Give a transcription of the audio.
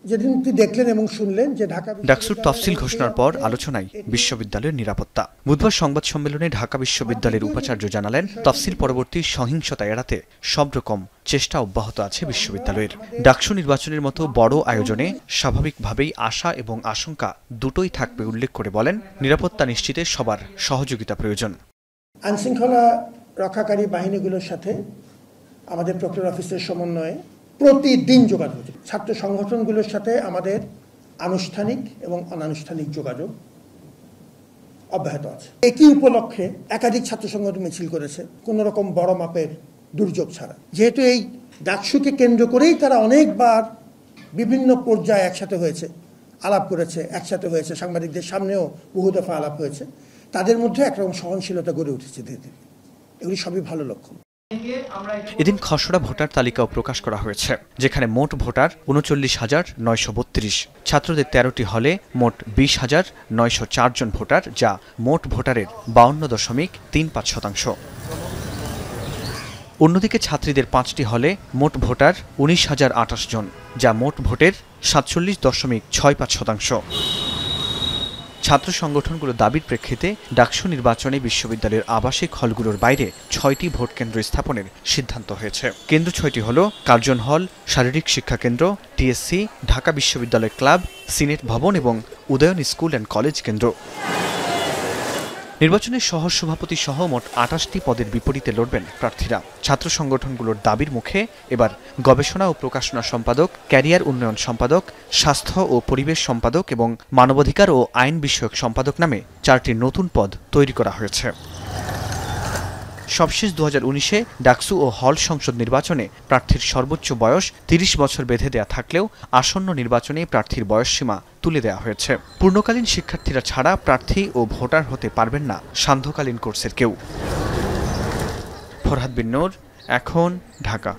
যেদিন দেখলেন এবং শুনলেন যে ডাকসুর তফসিল ঘোষণার পর আলোচনায় বিশ্ববিদ্যালয়ের নিরাপত্তা। বুধবার সংবাদ সম্মেলনে ঢাকা বিশ্ববিদ্যালয়ের উপাচার্য জানালেন, তফসিল পরবর্তী সহিংসতা এড়াতে সব রকম চেষ্টা অব্যাহত আছে বিশ্ববিদ্যালয়ের। ডাকসু নির্বাচনের মতো বড় আয়োজনে স্বাভাবিকভাবেই আশা এবং আশঙ্কা দুটোই থাকবে উল্লেখ করে বলেন, নিরাপত্তা নিশ্চিতে সবার সহযোগিতা প্রয়োজন। আইনশৃঙ্খলা রক্ষাকারী বাহিনীগুলোর সাথে আমাদের প্রক্টর অফিসের সমন্বয়ে প্রতিদিন যোগাযোগ, ছাত্র সংগঠনগুলোর সাথে আমাদের আনুষ্ঠানিক এবং অনানুষ্ঠানিক যোগাযোগ অব্যাহত আছে। একই উপলক্ষে একাধিক ছাত্র সংগঠন মিছিল করেছে, কোনো রকম বড় মাপের দুর্যোগ ছাড়া। যেহেতু এই ডাকসুকে কেন্দ্র করেই তারা অনেকবার বিভিন্ন পর্যায়ে একসাথে হয়েছে, আলাপ করেছে, একসাথে হয়েছে, সাংবাদিকদের সামনেও বহু দফা আলাপ হয়েছে, তাদের মধ্যে একরকম সহনশীলতা গড়ে উঠেছে ধীরে ধীরে। এগুলি সবই ভালো লক্ষণ। এদিন খসড়া ভোটার তালিকাও প্রকাশ করা হয়েছে, যেখানে মোট ভোটার ৩৯,৯৩২, ছাত্রদের ১৩টি হলে মোট ২০,৯০৪ জন ভোটার, যা মোট ভোটারের ৫২.৩৫%। অন্যদিকে ছাত্রীদের ৫টি হলে মোট ভোটার ১৯,০২৮ জন, যা মোট ভোটের ৪৭.৬৫%। ছাত্র সংগঠনগুলোর দাবির প্রেক্ষিতে ডাকসু নির্বাচনে বিশ্ববিদ্যালয়ের আবাসিক হলগুলোর বাইরে ৬টি ভোট কেন্দ্র স্থাপনের সিদ্ধান্ত হয়েছে। কেন্দ্র ৬টি হল কার্জন হল, শারীরিক শিক্ষা কেন্দ্র, টিএসসি, ঢাকা বিশ্ববিদ্যালয় ক্লাব, সিনেট ভবন এবং উদয়ন স্কুল অ্যান্ড কলেজ কেন্দ্র। নির্বাচনের সহসভাপতি সহ মোট ২৮টি পদের বিপরীতে লড়বেন প্রার্থীরা। ছাত্র সংগঠনগুলোর দাবির মুখে এবার গবেষণা ও প্রকাশনা সম্পাদক, ক্যারিয়ার উন্নয়ন সম্পাদক, স্বাস্থ্য ও পরিবেশ সম্পাদক এবং মানবাধিকার ও আইন বিষয়ক সম্পাদক নামে ৪টি নতুন পদ তৈরি করা হয়েছে। সবশেষ ২০১৯-এ ডাকসু ও হল সংসদ নির্বাচনে প্রার্থীর সর্বোচ্চ বয়স ৩০ বছর বেঁধে দেয়া থাকলেও আসন্ন নির্বাচনে প্রার্থীর বয়সসীমা তুলে দেওয়া হয়েছে। পূর্ণকালীন শিক্ষার্থীরা ছাড়া প্রার্থী ও ভোটার হতে পারবেন না সান্ধ্যকালীন কোর্সের কেউ। ফরহাদ বিন নূর, এখন, ঢাকা।